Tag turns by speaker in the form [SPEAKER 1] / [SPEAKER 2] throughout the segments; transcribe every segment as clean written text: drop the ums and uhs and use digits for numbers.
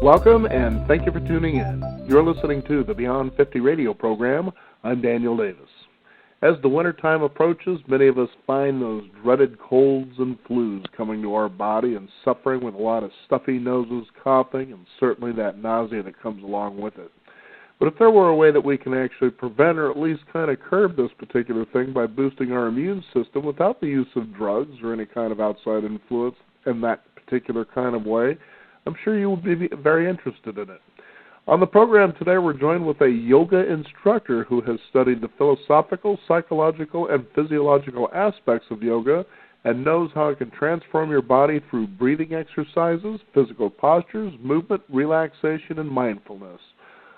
[SPEAKER 1] Welcome and thank you for tuning in. You're listening to the Beyond 50 radio program. I'm Daniel Davis. As the wintertime approaches, many of us find those dreaded colds and flus coming to our body and suffering with a lot of stuffy noses, coughing, and certainly that nausea that comes along with it. But if there were a way that we can actually prevent or at least kind of curb this particular thing by boosting our immune system without the use of drugs or any kind of outside influence in that particular kind of way, I'm sure you will be very interested in it. On the program today, we're joined with a yoga instructor who has studied the philosophical, psychological, and physiological aspects of yoga and knows how it can transform your body through breathing exercises, physical postures, movement, relaxation, and mindfulness.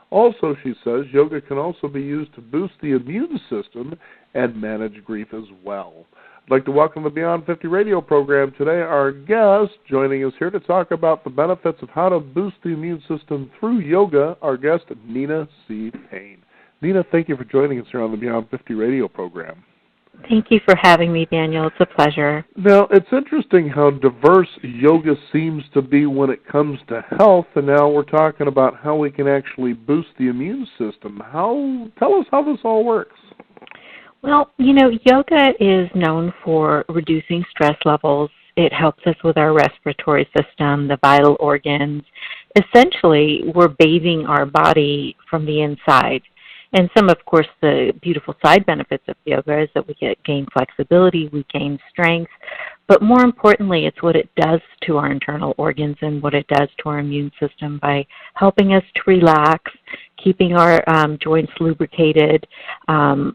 [SPEAKER 1] Also, she says, yoga can also be used to boost the immune system and manage grief as well. I'd like to welcome the Beyond 50 radio program today. Our guest joining us here to talk about the benefits of how to boost the immune system through yoga, our guest, Nina C. Payne. Nina, thank you for joining us here on the Beyond 50 radio program.
[SPEAKER 2] Thank you for having me, Daniel. It's a pleasure.
[SPEAKER 1] Now, it's interesting how diverse yoga seems to be when it comes to health, and now we're talking about how we can actually boost the immune system. Tell us how this all works.
[SPEAKER 2] Well, yoga is known for reducing stress levels. It helps us with our respiratory system, the vital organs. Essentially, we're bathing our body from the inside. And some, of course, the beautiful side benefits of yoga is that we gain flexibility, we gain strength, but more importantly, it's what it does to our internal organs and what it does to our immune system by helping us to relax, keeping our joints lubricated.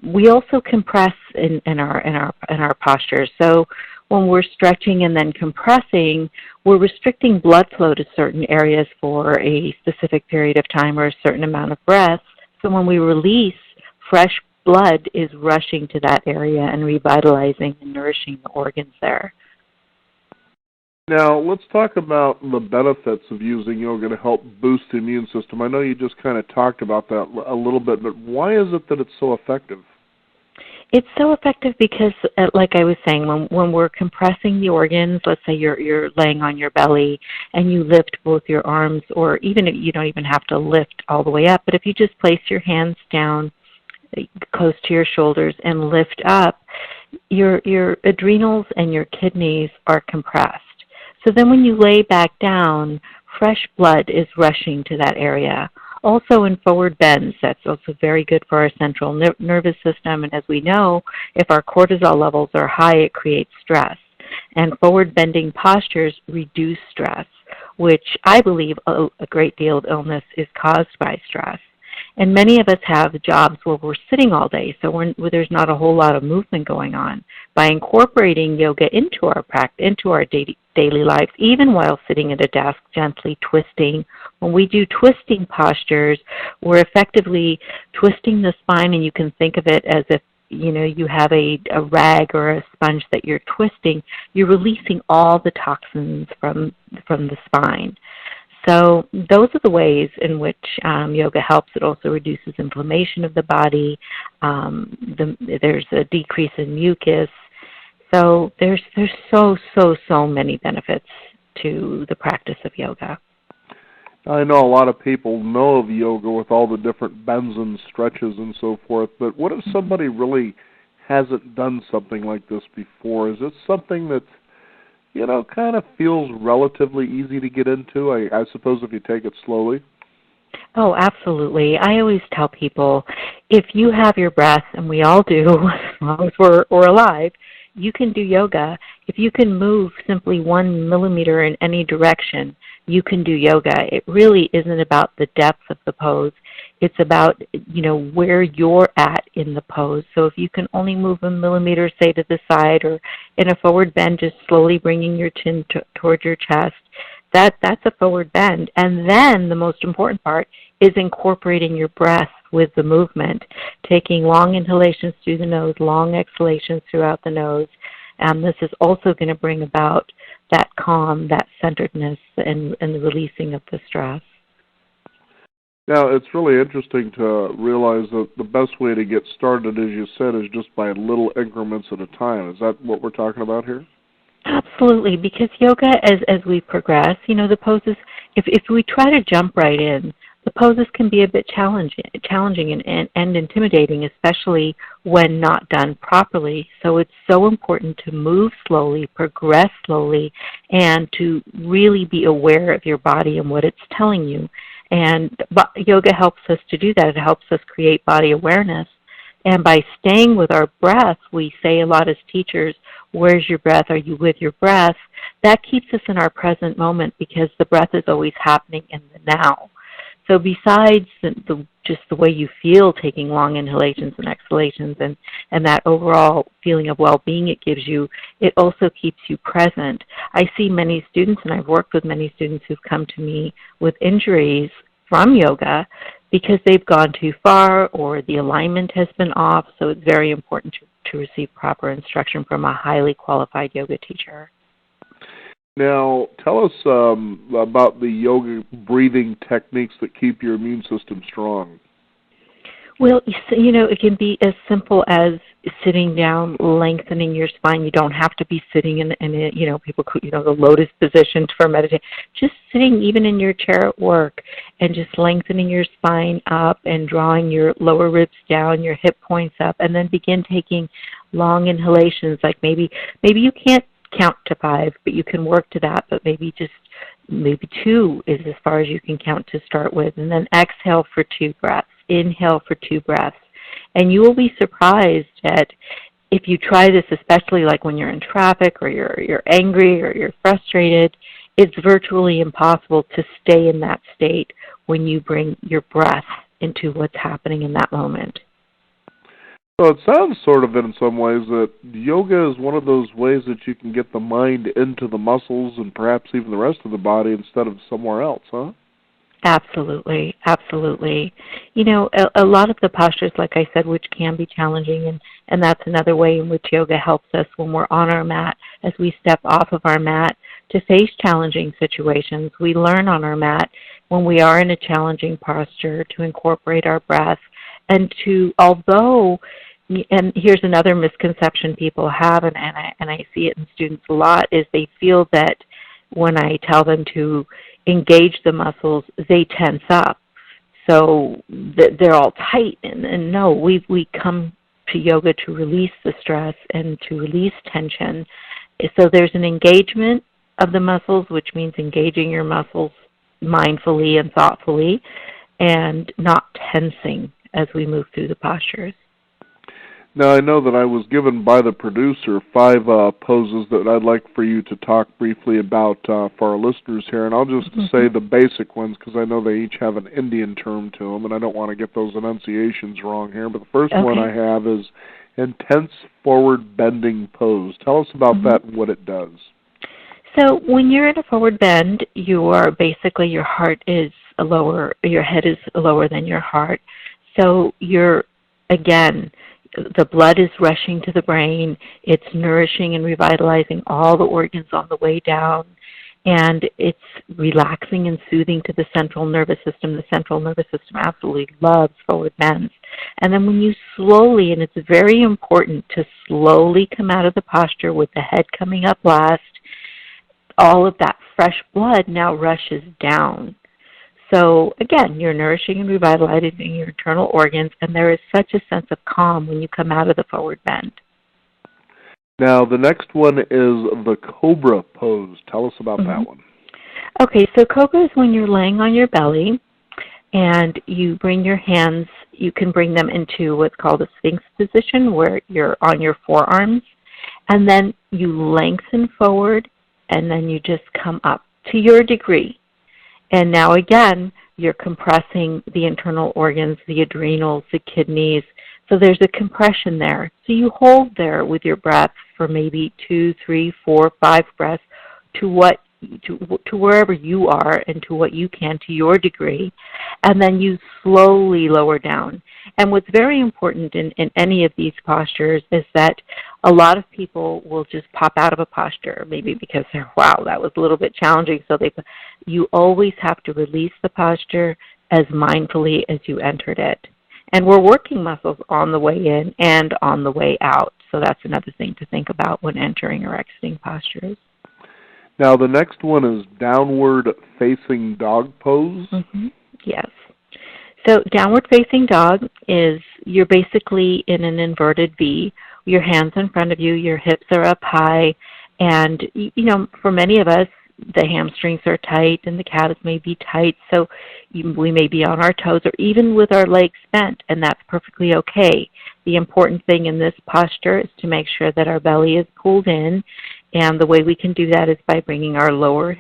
[SPEAKER 2] We also compress in our posture. So when we're stretching and then compressing, we're restricting blood flow to certain areas for a specific period of time or a certain amount of breath. So when we release, fresh blood is rushing to that area and revitalizing and nourishing the organs there.
[SPEAKER 1] Now, let's talk about the benefits of using yoga to help boost the immune system. I know you just kind of talked about that a little bit, but why is it that it's so effective?
[SPEAKER 2] It's so effective because, like I was saying, when we're compressing the organs, let's say you're laying on your belly and you lift both your arms, or even if you don't even have to lift all the way up, but if you just place your hands down close to your shoulders and lift up, your adrenals and your kidneys are compressed. So then when you lay back down, fresh blood is rushing to that area. Also in forward bends, that's also very good for our central nervous system. And as we know, if our cortisol levels are high, it creates stress. And forward bending postures reduce stress, which I believe a great deal of illness is caused by stress. And many of us have jobs where we're sitting all day, so where there's not a whole lot of movement going on. By incorporating yoga into our practice, into our daily lives, even while sitting at a desk, gently twisting. When we do twisting postures, we're effectively twisting the spine, and you can think of it as if you have a rag or a sponge that you're twisting. You're releasing all the toxins from the spine. So those are the ways in which yoga helps. It also reduces inflammation of the body. There's a decrease in mucus. So there's so many benefits to the practice of yoga.
[SPEAKER 1] I know a lot of people know of yoga with all the different bends and stretches and so forth, but what if somebody really hasn't done something like this before? Is it something that kind of feels relatively easy to get into, I suppose, if you take it slowly?
[SPEAKER 2] Oh, absolutely. I always tell people, if you have your breath, and we all do, as long as we're alive, you can do yoga. If you can move simply 1 millimeter in any direction, you can do yoga. It really isn't about the depth of the pose. It's about, where you're at in the pose. So if you can only move 1 millimeter, say, to the side, or in a forward bend, just slowly bringing your chin toward your chest, that's a forward bend. And then the most important part is incorporating your breath with the movement, taking long inhalations through the nose, long exhalations throughout the nose. And this is also going to bring about that calm, that centeredness, and the releasing of the stress.
[SPEAKER 1] Now, it's really interesting to realize that the best way to get started, as you said, is just by little increments at a time. Is that what we're talking about here?
[SPEAKER 2] Absolutely, because yoga, as we progress, the poses, if we try to jump right in, the poses can be a bit challenging and intimidating, especially when not done properly. So it's so important to move slowly, progress slowly, and to really be aware of your body and what it's telling you. And yoga helps us to do that. It helps us create body awareness. And by staying with our breath, we say a lot as teachers, where's your breath? Are you with your breath? That keeps us in our present moment because the breath is always happening in the now. So besides just the way you feel taking long inhalations and exhalations and that overall feeling of well-being it gives you, it also keeps you present. I see many students, and I've worked with many students who've come to me with injuries from yoga because they've gone too far or the alignment has been off, so it's very important to receive proper instruction from a highly qualified yoga teacher.
[SPEAKER 1] Now, tell us about the yoga breathing techniques that keep your immune system strong.
[SPEAKER 2] Well, it can be as simple as sitting down, lengthening your spine. You don't have to be sitting in a, people, the lotus position for meditation. Just sitting even in your chair at work and just lengthening your spine up and drawing your lower ribs down, your hip points up, and then begin taking long inhalations. Like maybe you can't count to 5, but you can work to that, but maybe 2 is as far as you can count to start with. And then exhale for 2 breaths. Inhale for 2 breaths. And you will be surprised at, if you try this, especially like when you're in traffic or you're angry or you're frustrated, it's virtually impossible to stay in that state when you bring your breath into what's happening in that moment.
[SPEAKER 1] So it sounds sort of in some ways that yoga is one of those ways that you can get the mind into the muscles and perhaps even the rest of the body instead of somewhere else, huh?
[SPEAKER 2] Absolutely, absolutely. A lot of the postures, like I said, which can be challenging, and that's another way in which yoga helps us when we're on our mat. As we step off of our mat to face challenging situations, we learn on our mat when we are in a challenging posture to incorporate our breath and and here's another misconception people have, and I see it in students a lot, is they feel that when I tell them to engage the muscles, they tense up. So they're all tight. And no, we come to yoga to release the stress and to release tension. So there's an engagement of the muscles, which means engaging your muscles mindfully and thoughtfully and not tensing as we move through the postures.
[SPEAKER 1] Now, I know that I was given by the producer 5 poses that I'd like for you to talk briefly about for our listeners here, and I'll just say the basic ones because I know they each have an Indian term to them, and I don't want to get those enunciations wrong here. But the first one I have is intense forward bending pose. Tell us about that and what it does. So
[SPEAKER 2] when you're in a forward bend, you are basically, your heart is lower, your head is lower than your heart. So you're, again, the blood is rushing to the brain. It's nourishing and revitalizing all the organs on the way down. And it's relaxing and soothing to the central nervous system. The central nervous system absolutely loves forward bends. And then when you slowly, and it's very important to slowly come out of the posture with the head coming up last, all of that fresh blood now rushes down. So, again, you're nourishing and revitalizing your internal organs, and there is such a sense of calm when you come out of the forward bend.
[SPEAKER 1] Now, the next one is the cobra pose. Tell us about that one.
[SPEAKER 2] Okay, so cobra is when you're laying on your belly, and you bring your hands, you can bring them into what's called a sphinx position, where you're on your forearms, and then you lengthen forward, and then you just come up to your degree. And now again, you're compressing the internal organs, the adrenals, the kidneys. So there's a compression there. So you hold there with your breath for maybe 2, 3, 4, 5 breaths to wherever you are and to what you can, to your degree. And then you slowly lower down. And what's very important in any of these postures is that a lot of people will just pop out of a posture, maybe because they're, wow, that was a little bit challenging. So you always have to release the posture as mindfully as you entered it. And we're working muscles on the way in and on the way out. So that's another thing to think about when entering or exiting postures.
[SPEAKER 1] Now, the next one is downward facing dog pose.
[SPEAKER 2] Yes. So downward facing dog is you're basically in an inverted V. Your hands in front of you, your hips are up high, and for many of us, the hamstrings are tight and the calves may be tight, so we may be on our toes or even with our legs bent, and that's perfectly okay. The important thing in this posture is to make sure that our belly is pulled in, and the way we can do that is by bringing our lower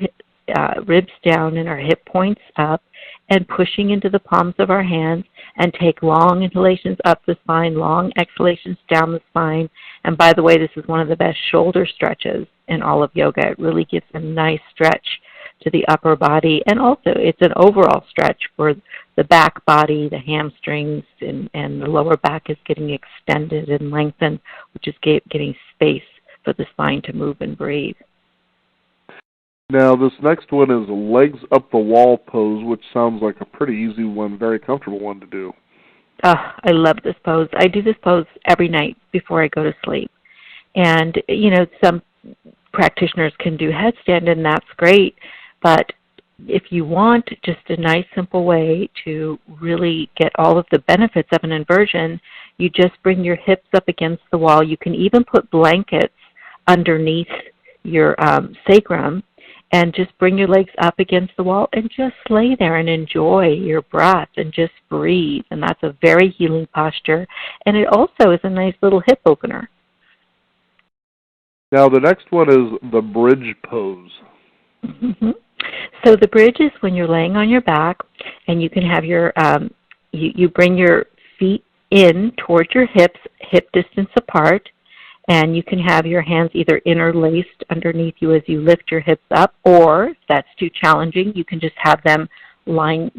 [SPEAKER 2] ribs down and our hip points up and pushing into the palms of our hands, and take long inhalations up the spine, long exhalations down the spine. And by the way, this is one of the best shoulder stretches in all of yoga. It really gives a nice stretch to the upper body, and also it's an overall stretch for the back body, the hamstrings, and the lower back is getting extended and lengthened, which is getting space for the spine to move and breathe.
[SPEAKER 1] Now, this next one is legs up the wall pose, which sounds like a pretty easy one, very comfortable one to do.
[SPEAKER 2] Oh, I love this pose. I do this pose every night before I go to sleep. And, some practitioners can do headstand, and that's great. But if you want just a nice, simple way to really get all of the benefits of an inversion, you just bring your hips up against the wall. You can even put blankets underneath your sacrum, and just bring your legs up against the wall and just lay there and enjoy your breath and just breathe. And that's a very healing posture. And it also is a nice little hip opener.
[SPEAKER 1] Now, the next one is the bridge pose.
[SPEAKER 2] So the bridge is when you're laying on your back, and you can have your, you bring your feet in towards your hips, hip distance apart, and you can have your hands either interlaced underneath you as you lift your hips up, or if that's too challenging, you can just have them laying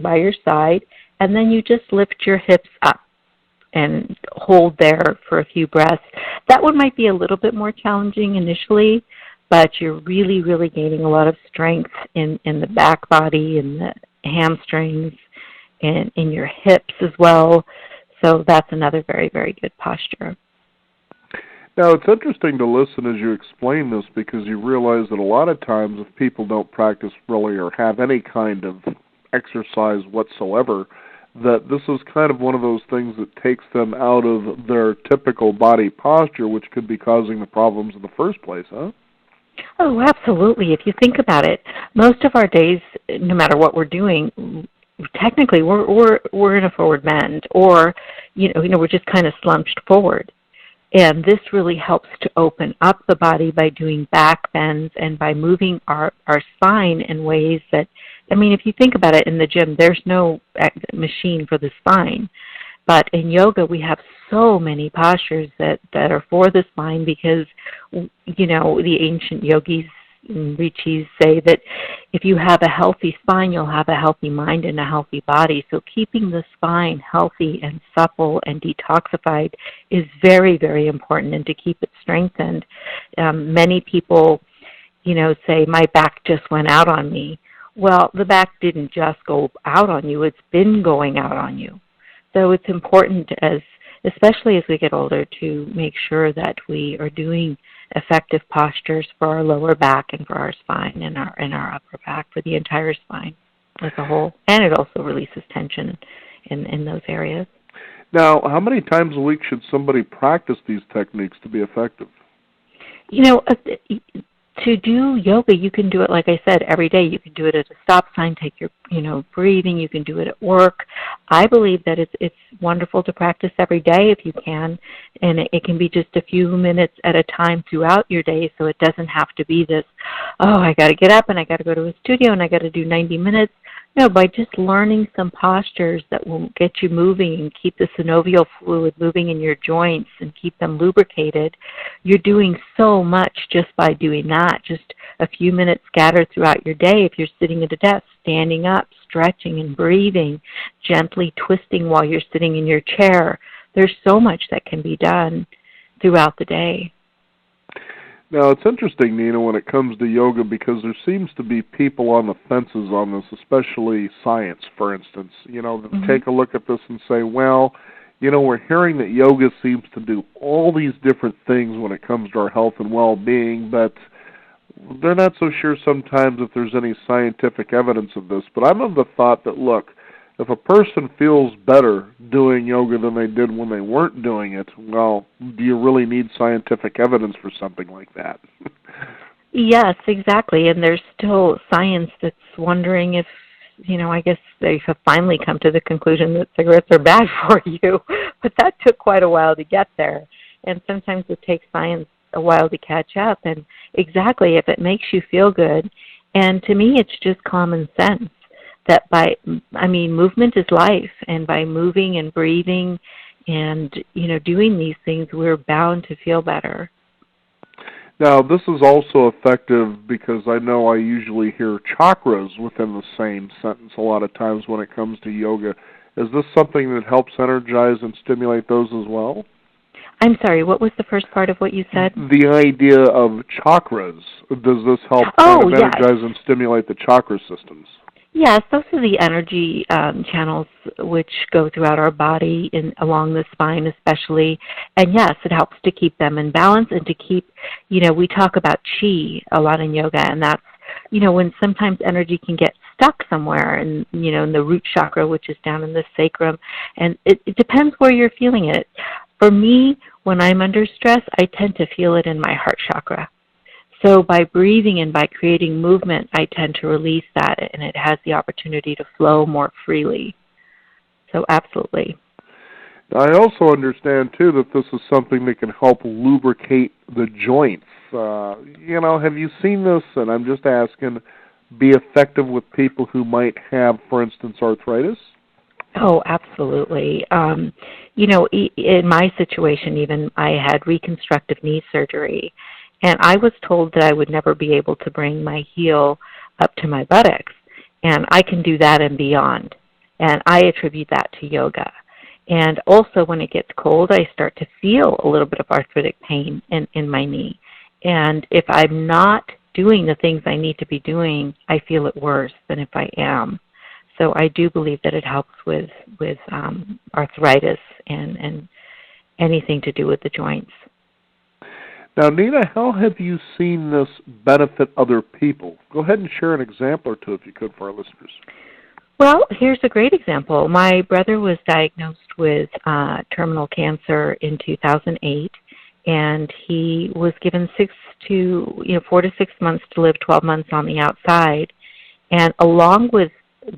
[SPEAKER 2] by your side, and then you just lift your hips up and hold there for a few breaths. That one might be a little bit more challenging initially, but you're really, really gaining a lot of strength in the back body and the hamstrings and in your hips as well. So that's another very, very good posture.
[SPEAKER 1] Now, it's interesting to listen as you explain this, because you realize that a lot of times if people don't practice really or have any kind of exercise whatsoever, that this is kind of one of those things that takes them out of their typical body posture, which could be causing the problems in the first place, huh?
[SPEAKER 2] Oh, absolutely. If you think about it, most of our days, no matter what we're doing, technically we're in a forward bend, or we're just kind of slumped forward. And this really helps to open up the body by doing back bends and by moving our spine in ways that, if you think about it, in the gym, there's no machine for the spine. But in yoga, we have so many postures that are for the spine, because, the ancient yogis and rishis say that if you have a healthy spine, you'll have a healthy mind and a healthy body. So keeping the spine healthy and supple and detoxified is very, very important, and to keep it strengthened. Many people, say, my back just went out on me. Well, the back didn't just go out on you. It's been going out on you. So it's important, especially as we get older, to make sure that we are doing effective postures for our lower back and for our spine and our upper back, for the entire spine as a whole. And it also releases tension in those areas.
[SPEAKER 1] Now, how many times a week should somebody practice these techniques to be effective?
[SPEAKER 2] To do yoga, you can do it, like I said, every day. You can do it at a stop sign, take your, breathing. You can do it at work. I believe that it's wonderful to practice every day if you can, and it can be just a few minutes at a time throughout your day, so it doesn't have to be this, I got to get up and I got to go to a studio and I got to do 90 minutes. No, by just learning some postures that will get you moving and keep the synovial fluid moving in your joints and keep them lubricated, you're doing so much just by doing that. Just a few minutes scattered throughout your day. If you're sitting at a desk, standing up, stretching and breathing, gently twisting while you're sitting in your chair. There's so much that can be done throughout the day.
[SPEAKER 1] Now, it's interesting, Nina, when it comes to yoga, because there seems to be people on the fences on this, especially science, for instance, that take a look at this and say, well, We're hearing that yoga seems to do all these different things when it comes to our health and well-being, but they're not so sure sometimes if there's any scientific evidence of this. But I'm of the thought that, look, if a person feels better doing yoga than they did when they weren't doing it, well, do you really need scientific evidence for something like that?
[SPEAKER 2] Yes, exactly. And there's still science that's wondering if, I guess they have finally come to the conclusion that cigarettes are bad for you. But that took quite a while to get there. And sometimes it takes science a while to catch up. And exactly, if it makes you feel good. And to me, it's just common sense that movement is life. And by moving and breathing and, doing these things, we're bound to feel better.
[SPEAKER 1] Now, this is also effective because I know I usually hear chakras within the same sentence a lot of times when it comes to yoga. Is this something that helps energize and stimulate those as well?
[SPEAKER 2] I'm sorry, what was the first part of what you said?
[SPEAKER 1] The idea of chakras. Does this help energize and stimulate the chakra systems?
[SPEAKER 2] Yes, those are the energy channels which go throughout our body and along the spine especially. And yes, it helps to keep them in balance and to keep, we talk about chi a lot in yoga, and that's, when sometimes energy can get stuck somewhere in, in the root chakra, which is down in the sacrum. And it depends where you're feeling it. For me, when I'm under stress, I tend to feel it in my heart chakra. So by breathing and by creating movement, I tend to release that, and it has the opportunity to flow more freely. So absolutely.
[SPEAKER 1] I also understand, too, that this is something that can help lubricate the joints. Have you seen this, and I'm just asking, be effective with people who might have, for instance, arthritis?
[SPEAKER 2] Oh, absolutely. In my situation even, I had reconstructive knee surgery. And I was told that I would never be able to bring my heel up to my buttocks. And I can do that and beyond. And I attribute that to yoga. And also when it gets cold, I start to feel a little bit of arthritic pain in my knee. And if I'm not doing the things I need to be doing, I feel it worse than if I am. So I do believe that it helps with arthritis and anything to do with the joints.
[SPEAKER 1] Now, Nina, how have you seen this benefit other people? Go ahead and share an example or two, if you could, for our listeners.
[SPEAKER 2] Well, here's a great example. My brother was diagnosed with terminal cancer in 2008, and he was given 4 to 6 months to live, 12 months on the outside. And along with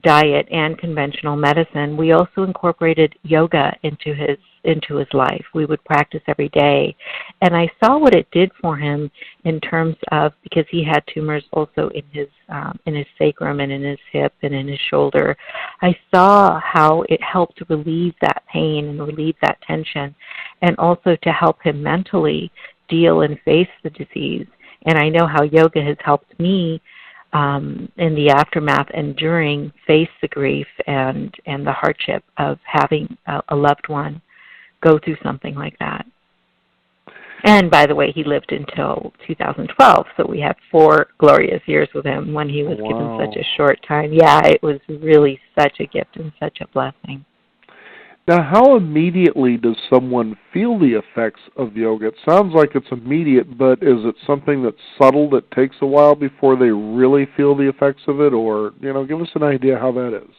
[SPEAKER 2] diet and conventional medicine, we also incorporated yoga into his life. We would practice every day, and I saw what it did for him in terms of, because he had tumors also in his sacrum and in his hip and in his shoulder. I saw how it helped to relieve that pain and relieve that tension, and also to help him mentally deal and face the disease. And I know how yoga has helped me in the aftermath and during face the grief and the hardship of having a loved one go through something like that. And by the way, he lived until 2012, so we had 4 glorious years with him when he was given such a short time. Yeah, it was really such a gift and such a blessing.
[SPEAKER 1] Now, how immediately does someone feel the effects of yoga? It sounds like it's immediate, but is it something that's subtle that takes a while before they really feel the effects of it? Or, give us an idea how that is.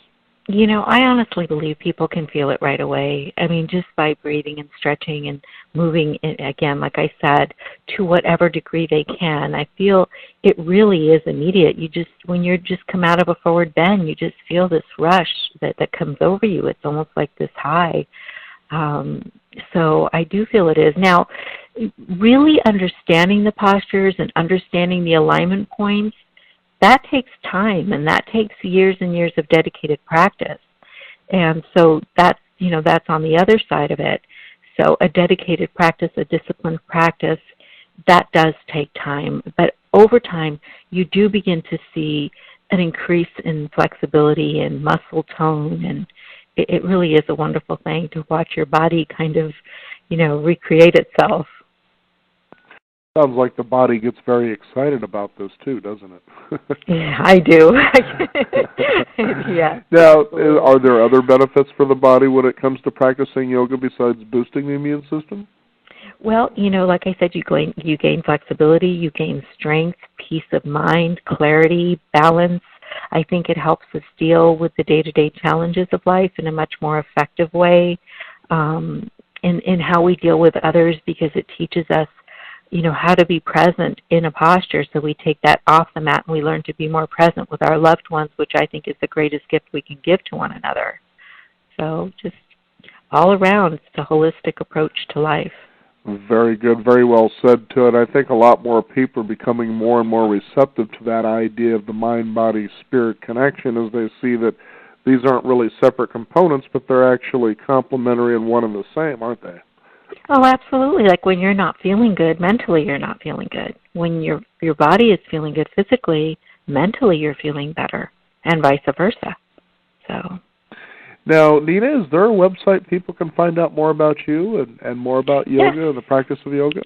[SPEAKER 2] I honestly believe people can feel it right away. I mean, just by breathing and stretching and moving, again, like I said, to whatever degree they can. I feel it really is immediate. When you're just come out of a forward bend, you just feel this rush that comes over you. It's almost like this high. So I do feel it is. Now, really understanding the postures and understanding the alignment points, that takes time, and that takes years and years of dedicated practice. And so that's on the other side of it. So a dedicated practice, a disciplined practice, that does take time. But over time, you do begin to see an increase in flexibility and muscle tone, and it really is a wonderful thing to watch your body kind of, recreate itself.
[SPEAKER 1] Sounds like the body gets very excited about this too, doesn't it?
[SPEAKER 2] Yeah, I do. Yeah.
[SPEAKER 1] Now, are there other benefits for the body when it comes to practicing yoga besides boosting the immune system?
[SPEAKER 2] Well, like I said, you gain flexibility, you gain strength, peace of mind, clarity, balance. I think it helps us deal with the day-to-day challenges of life in a much more effective way, in how we deal with others, because it teaches us, how to be present in a posture. So we take that off the mat and we learn to be more present with our loved ones, which I think is the greatest gift we can give to one another. So just all around, it's a holistic approach to life.
[SPEAKER 1] Very good, very well said to it. I think a lot more people are becoming more and more receptive to that idea of the mind-body-spirit connection as they see that these aren't really separate components, but they're actually complementary and one and the same, aren't they?
[SPEAKER 2] Oh, absolutely. Like when you're not feeling good, mentally you're not feeling good. When your body is feeling good physically, mentally you're feeling better, and vice versa. So.
[SPEAKER 1] Now, Nina, is there a website people can find out more about you and more about yoga and the practice of yoga?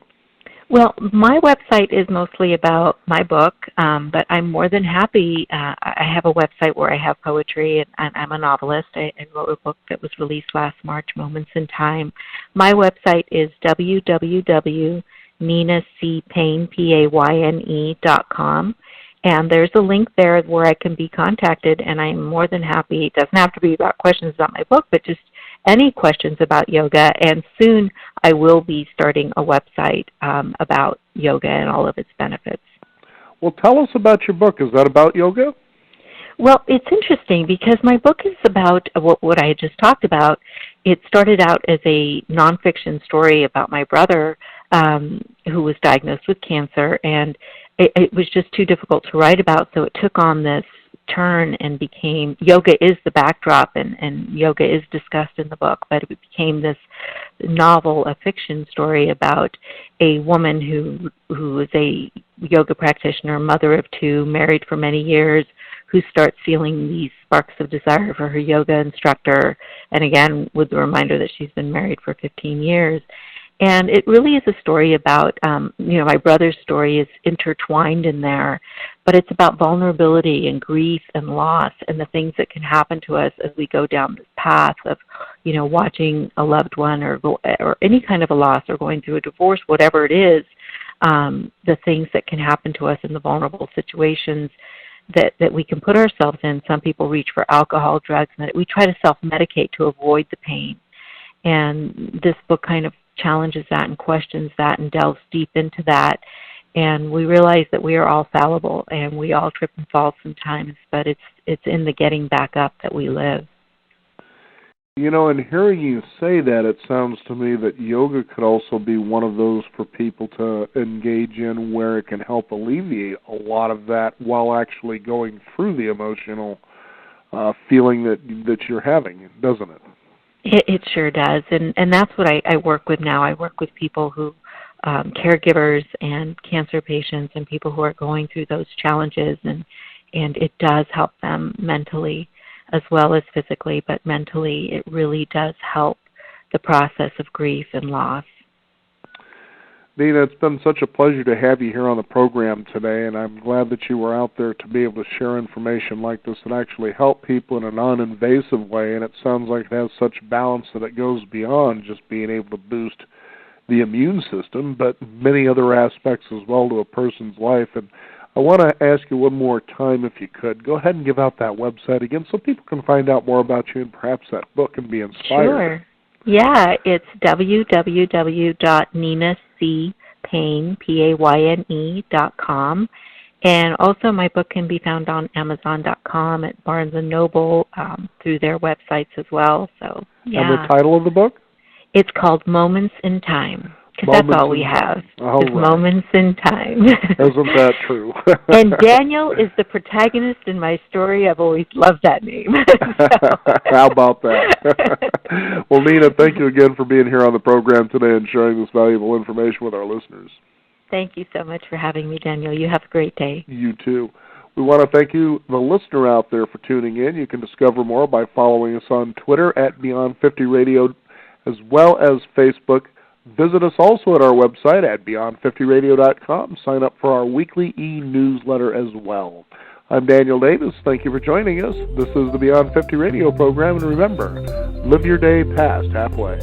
[SPEAKER 2] Well, my website is mostly about my book, but I'm more than happy. I have a website where I have poetry, and I'm a novelist. I wrote a book that was released last March, Moments in Time. My website is www.ninacpayne.com, and there's a link there where I can be contacted, and I'm more than happy. It doesn't have to be about questions about my book, but just any questions about yoga, and soon I will be starting a website about yoga and all of its benefits.
[SPEAKER 1] Well, tell us about your book. Is that about yoga?
[SPEAKER 2] Well, it's interesting because my book is about what I had just talked about. It started out as a nonfiction story about my brother who was diagnosed with cancer, and it was just too difficult to write about, so it took on this turn and became, yoga is the backdrop, and yoga is discussed in the book, but it became this novel, a fiction story about a woman who is a yoga practitioner, mother of two, married for many years, who starts feeling these sparks of desire for her yoga instructor, and again with the reminder that she's been married for 15 years. And it really is a story about, my brother's story is intertwined in there, but it's about vulnerability and grief and loss and the things that can happen to us as we go down this path of, watching a loved one or any kind of a loss or going through a divorce, whatever it is, the things that can happen to us in the vulnerable situations that we can put ourselves in. Some people reach for alcohol, drugs, and we try to self-medicate to avoid the pain. And this book kind of challenges that and questions that and delves deep into that. And we realize that we are all fallible and we all trip and fall sometimes, but it's in the getting back up that we live.
[SPEAKER 1] And hearing you say that, it sounds to me that yoga could also be one of those for people to engage in where it can help alleviate a lot of that while actually going through the emotional feeling that you're having, doesn't it?
[SPEAKER 2] It sure does, and that's what I work with now. I work with people who, caregivers and cancer patients and people who are going through those challenges, and it does help them mentally as well as physically, but mentally it really does help the process of grief and loss.
[SPEAKER 1] Nina, it's been such a pleasure to have you here on the program today, and I'm glad that you were out there to be able to share information like this and actually help people in a non-invasive way, and it sounds like it has such balance that it goes beyond just being able to boost the immune system, but many other aspects as well to a person's life. And I want to ask you one more time, if you could, go ahead and give out that website again so people can find out more about you and perhaps that book can be inspired.
[SPEAKER 2] Sure. Yeah, it's www.ninacpayne.com. And also my book can be found on Amazon.com, at Barnes & Noble, through their websites as well. So, yeah.
[SPEAKER 1] And the title of the book?
[SPEAKER 2] It's called Moments in Time, because that's all we have. It's
[SPEAKER 1] right.
[SPEAKER 2] Moments in Time.
[SPEAKER 1] Isn't that true?
[SPEAKER 2] And Daniel is the protagonist in my story. I've always loved that name.
[SPEAKER 1] How about that? Well, Nina, thank you again for being here on the program today and sharing this valuable information with our listeners.
[SPEAKER 2] Thank you so much for having me, Daniel. You have a great day.
[SPEAKER 1] You too. We want to thank you, the listener out there, for tuning in. You can discover more by following us on Twitter at Beyond 50 Radio, as well as Facebook, Visit us also at our website at beyond50radio.com. Sign up for our weekly e-newsletter as well. I'm Daniel Davis. Thank you for joining us. This is the Beyond 50 radio program, and remember, live your day past halfway.